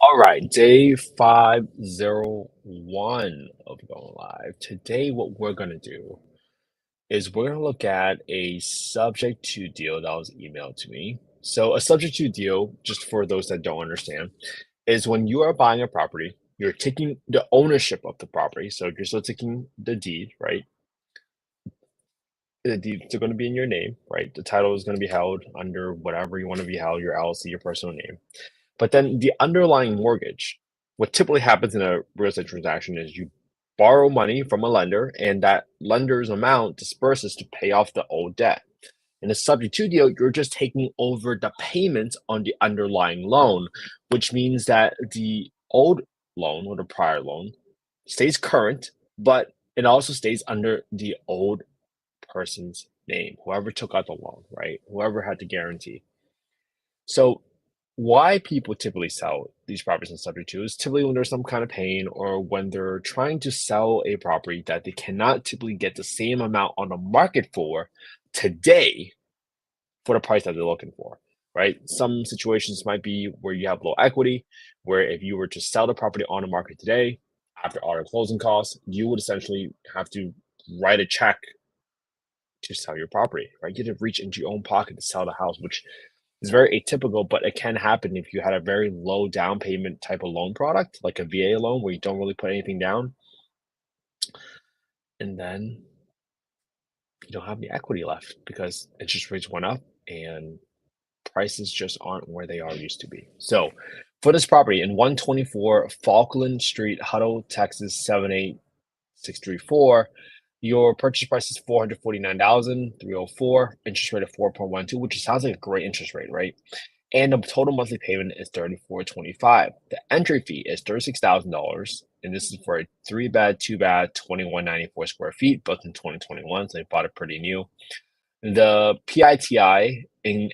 All right, day 501 of going live. Today, what we're going to do is we're going to look at a subject to deal that was emailed to me. So, a subject to deal, just for those that don't understand, is when you are buying a property, you're taking the ownership of the property. So, you're still taking the deed, right? The deeds are going to be in your name, right? The title is going to be held under whatever you want to be held, your LLC, your personal name. But then the underlying mortgage, what typically happens in a real estate transaction is you borrow money from a lender, and that lender's amount disperses to pay off the old debt. In a subject to deal, you're just taking over the payments on the underlying loan, which means that the old loan or the prior loan stays current, but it also stays under the old person's name, whoever took out the loan, right? Whoever had the guarantee. So why people typically sell these properties in subject to is typically when there's some kind of pain or when they're trying to sell a property that they cannot typically get the same amount on the market for today for the price that they're looking for, right? Some situations might be where you have low equity, where if you were to sell the property on the market today, after all the closing costs, you would essentially have to write a check to sell your property, right? You have to reach into your own pocket to sell the house, which is very atypical, but it can happen if you had a very low down payment type of loan product, like a VA loan where you don't really put anything down, and then you don't have any equity left because interest rates went up and prices just aren't where they are used to be. So, for this property in 124 Falkland Street, Huddle, Texas 78634, your purchase price is 449,304, interest rate of 4.12, which sounds like a great interest rate, right? And the total monthly payment is 34.25. The entry fee is $36,000, and this is for a 3-bed, 2-bath, 2194 square feet, built in 2021, so they bought it pretty new. The PITI and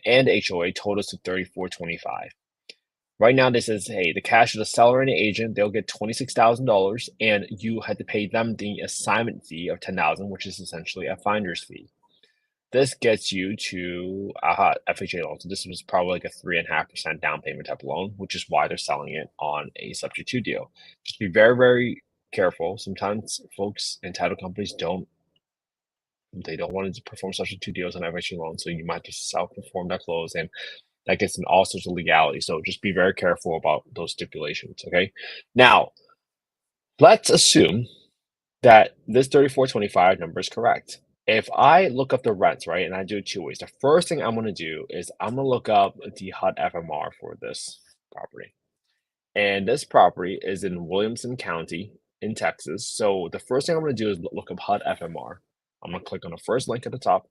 HOA totals to 34.25. Right now, this says, hey, the cash of the seller and the agent, they'll get $26,000, and you had to pay them the assignment fee of $10,000, which is essentially a finder's fee. This gets you to FHA loan. So this was probably like a 3.5% down payment type of loan, which is why they're selling it on a subject to deal. Just be very, very careful. Sometimes folks and title companies don't want to perform subject to deals on FHA loans, so you might just self-perform that close, and that gets in all sorts of legality. So just be very careful about those stipulations. Okay. Now let's assume that this 34.25 number is correct. If I look up the rents, right, and I do it two ways. The first thing I'm going to do is I'm going to look up the HUD FMR for this property. And this property is in Williamson County in Texas. So the first thing I'm going to do is look up HUD FMR. I'm going to click on the first link at the top.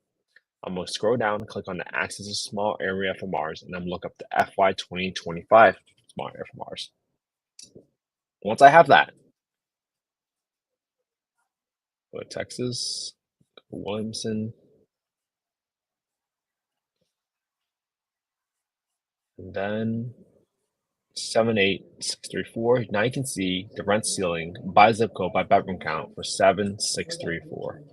I'm going to scroll down and click on the Access to Small Area FMRs, and I'm going to look up the FY 2025 Small Area FMRs. Once I have that, go to Texas, Williamson, and then 78634. Now you can see the rent ceiling by zip code by bedroom count for 7634.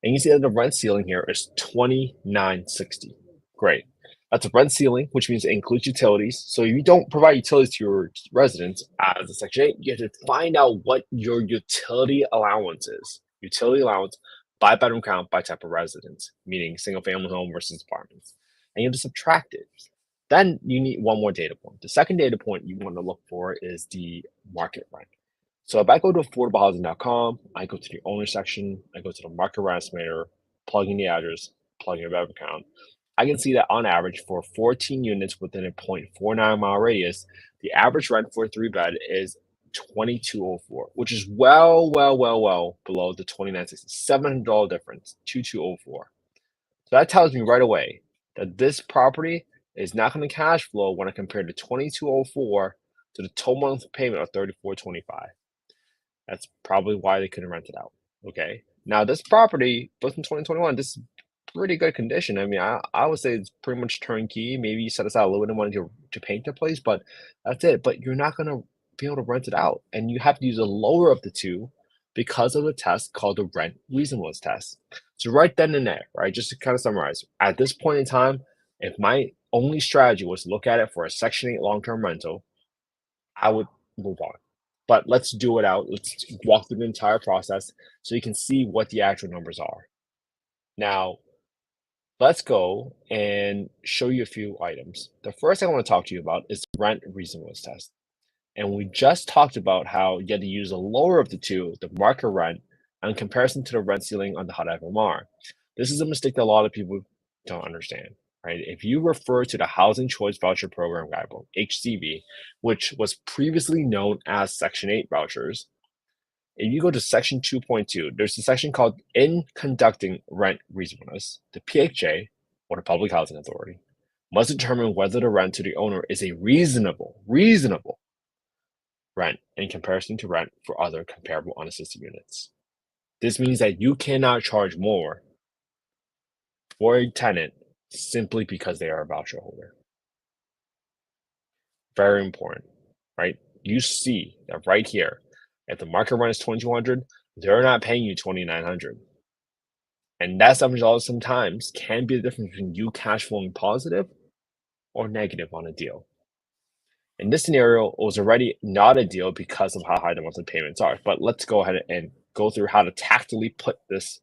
And you see that the rent ceiling here is 2960. Great. That's a rent ceiling, which means it includes utilities. So if you don't provide utilities to your residents as a Section 8, you have to find out what your utility allowance is. Utility allowance by bedroom count by type of residence, meaning single family home versus apartments. And you have to subtract it. Then you need one more data point. The second data point you want to look for is the market rent. So if I go to affordablehousing.com, I go to the owner section, I go to the market rent estimator, plug in the address, plug in your web account. I can see that on average for 14 units within a 0.49-mile radius, the average rent for a 3-bed is 2204, which is well below the 2960. $700 difference, 2204. So that tells me right away that this property is not going to cash flow when I compare the 2204 to the total monthly payment of 3425. That's probably why they couldn't rent it out. Okay. Now this property built in 2021, this is pretty good condition. I mean, I would say it's pretty much turnkey. Maybe you set aside a little bit of money to paint the place, but that's it. But you're not gonna be able to rent it out, and you have to use the lower of the two because of the test called the rent reasonableness test. So right then and there, right, just to kind of summarize, at this point in time, if my only strategy was to look at it for a Section 8 long-term rental, I would move on. But let's do it out. Let's walk through the entire process so you can see what the actual numbers are. Now, let's go and show you a few items. The first thing I want to talk to you about is the rent reasonableness test. And we just talked about how you had to use the lower of the two, the market rent, in comparison to the rent ceiling on the HUD FMR. This is a mistake that a lot of people don't understand, right? If you refer to the Housing Choice Voucher Program Guidebook, HCV, which was previously known as Section 8 vouchers, if you go to Section 2.2, there's a section called In Conducting Rent Reasonableness. The PHA, or the Public Housing Authority, must determine whether the rent to the owner is a reasonable rent in comparison to rent for other comparable unassisted units. This means that you cannot charge more for a tenant simply because they are a voucher holder. Very important, right? You see that right here. If the market rent is $2,200, they're not paying you $2,900. And that $7 sometimes can be the difference between you cash flowing positive or negative on a deal. In this scenario, it was already not a deal because of how high the monthly payments are. But let's go ahead and go through how to tactically put this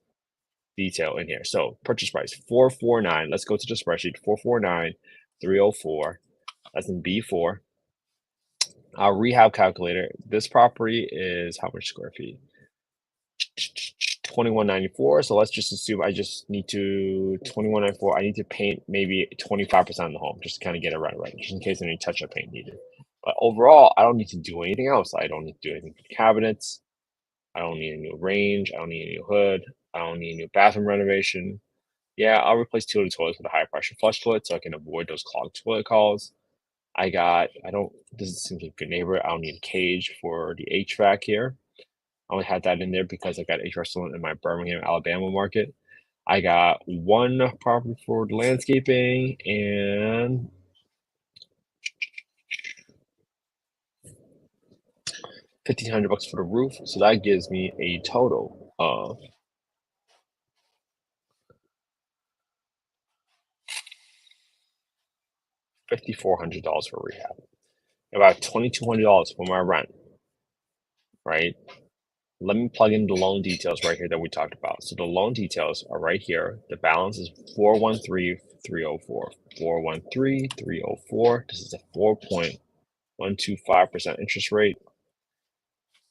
detail in here. So purchase price 449. Let's go to the spreadsheet 449,304. That's in B4. Our rehab calculator. This property is how much square feet? 2194. So let's just assume I just need to 2194. I need to paint maybe 25% of the home just to kind of get it right, just in case any touch-up paint needed. But overall, I don't need to do anything else. I don't need to do anything for the cabinets. I don't need a new range. I don't need a new hood. I don't need a new bathroom renovation. Yeah, I'll replace two of the toilets with a high pressure flush toilet so I can avoid those clogged toilet calls. This seems like a good neighbor. I don't need a cage for the HVAC here. I only had that in there because I got HVAC still in my Birmingham, Alabama market. I got one property for the landscaping and $1,500 for the roof. So that gives me a total of $5,400 for rehab. About $2,200 for my rent, right? Let me plug in the loan details right here that we talked about. So the loan details are right here. The balance is 413,304. 413,304. This is a 4.125% interest rate.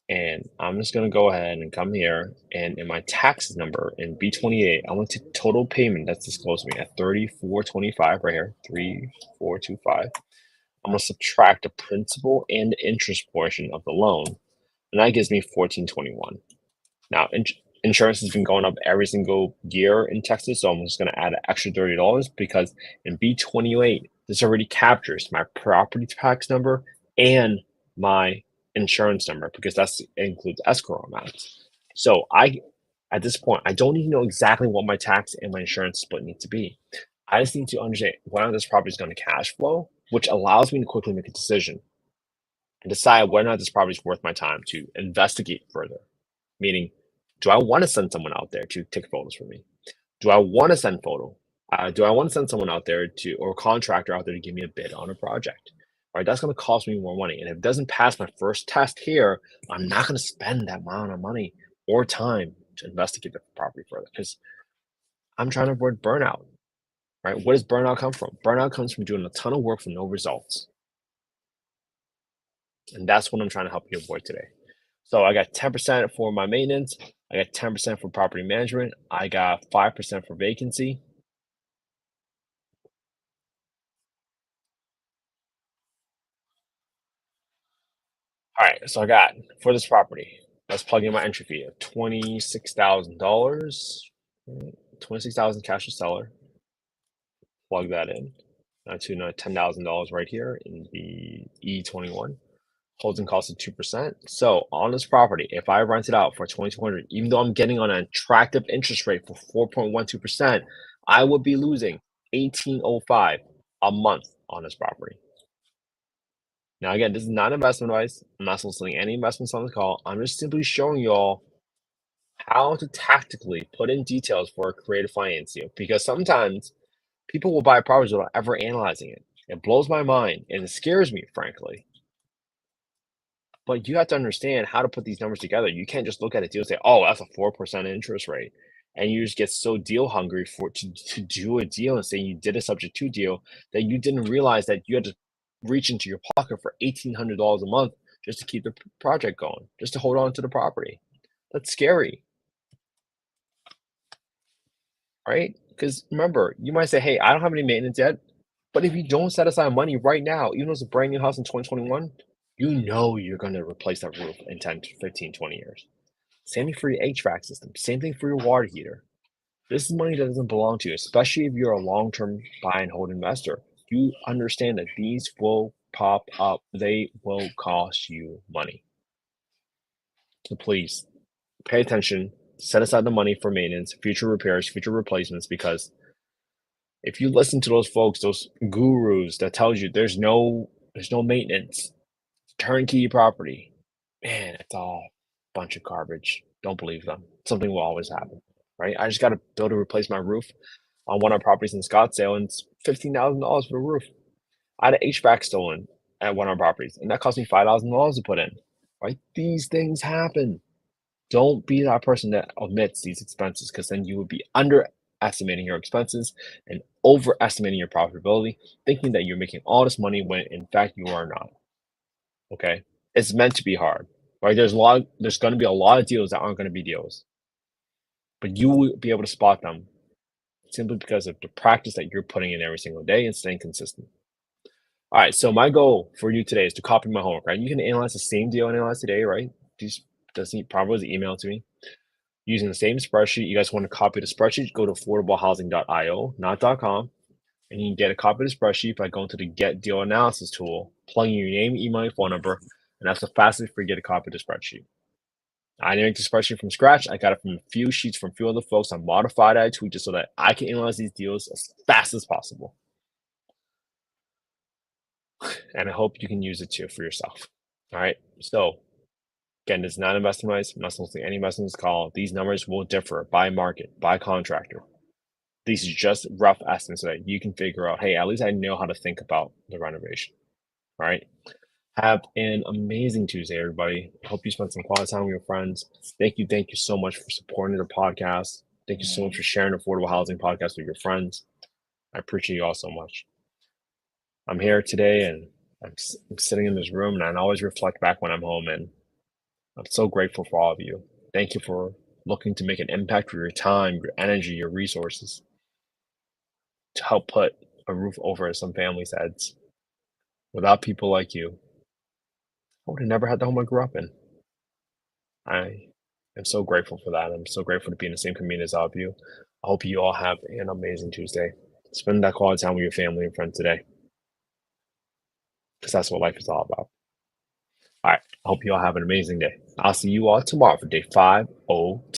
And I'm just going to go ahead and come here and in my taxes number in B28, I want to total payment that's disclosed to me at 3425 right here, 3425. I'm going to subtract the principal and interest portion of the loan, and that gives me 1421. Now, insurance has been going up every single year in Texas, so I'm just going to add an extra $30 because in B28, this already captures my property tax number and my insurance number because that includes escrow amounts. So at this point, I don't even know exactly what my tax and my insurance split need to be. I just need to understand whether this property is going to cash flow, which allows me to quickly make a decision and decide whether or not this property is worth my time to investigate further. Meaning, do I want to send someone out there to take photos for me? Do I want to send do I want to send someone out there or a contractor out there to give me a bid on a project? Right, that's going to cost me more money. And if it doesn't pass my first test here, I'm not going to spend that amount of money or time to investigate the property further because I'm trying to avoid burnout. Right? Where does burnout come from? Burnout comes from doing a ton of work for no results. And that's what I'm trying to help you avoid today. So I got 10% for my maintenance. I got 10% for property management. I got 5% for vacancy. All right, so I got for this property, let's plug in my entry fee of $26,000. 26,000 cash to seller. Plug that in. To $10,000 right here in the E21. Holding cost of 2%. So on this property, if I rent it out for 2,200, even though I'm getting on an attractive interest rate for 4.12%, I would be losing 1,805 a month on this property. Now, again, this is not investment advice. I'm not soliciting any investments on this call. I'm just simply showing you all how to tactically put in details for a creative finance deal because sometimes people will buy properties without ever analyzing it. It blows my mind and it scares me, frankly. But you have to understand how to put these numbers together. You can't just look at a deal and say, "Oh, that's a 4% interest rate," and you just get so deal hungry for to do a deal and say you did a subject to deal that you didn't realize that you had to reach into your pocket for $1,800 a month just to keep the project going, just to hold on to the property. That's scary, right? Because remember, you might say, "Hey, I don't have any maintenance yet," but if you don't set aside money right now, even though it's a brand new house in 2021, you know you're going to replace that roof in 10 to 15, 20 years. Same thing for your HVAC system. Same thing for your water heater. This is money that doesn't belong to you, especially if you're a long-term buy and hold investor. You understand that these will pop up. They will cost you money. So please pay attention. Set aside the money for maintenance, future repairs, future replacements, because if you listen to those folks, those gurus that tells you there's no maintenance, turnkey property, man, it's all a bunch of garbage. Don't believe them. Something will always happen, right? I just got to build to replace my roof on one of our properties in Scottsdale, and it's $15,000 for the roof. I had an HVAC stolen at one of our properties, and that cost me $5,000 to put in. Right? These things happen. Don't be that person that omits these expenses, because then you would be underestimating your expenses and overestimating your profitability, thinking that you're making all this money when in fact you are not. Okay? It's meant to be hard, right? There's going to be a lot of deals that aren't going to be deals, but you will be able to spot them simply because of the practice that you're putting in every single day and staying consistent. All right, so my goal for you today is to copy my homework, right? You can analyze the same deal I analyzed today, right? Just probably email it to me using the same spreadsheet. You guys want to copy the spreadsheet, go to affordablehousing.io, not .com, and you can get a copy of the spreadsheet by going to the Get Deal Analysis tool, plugging your name, email, and phone number, and that's the fastest way to get a copy of the spreadsheet. I didn't make the spreadsheet from scratch. I got it from a few sheets from a few other folks. I modified it, I tweaked it so that I can analyze these deals as fast as possible. And I hope you can use it too for yourself. All right. So again, this is not investment advice. I'm not soliciting any investment call. These numbers will differ by market, by contractor. These are just rough estimates so that you can figure out, hey, at least I know how to think about the renovation. All right. Have an amazing Tuesday, everybody. Hope you spent some quality time with your friends. Thank you so much for supporting the podcast. Thank you so much for sharing affordable housing podcast with your friends. I appreciate you all so much. I'm here today and I'm sitting in this room and I always reflect back when I'm home, and I'm so grateful for all of you. Thank you for looking to make an impact with your time, your energy, your resources to help put a roof over some families' heads. Without people like you, I would have never had the home I grew up in. I am so grateful for that. I'm so grateful to be in the same community as all of you. I hope you all have an amazing Tuesday. Spend that quality time with your family and friends today, because that's what life is all about. All right. I hope you all have an amazing day. I'll see you all tomorrow for day 502.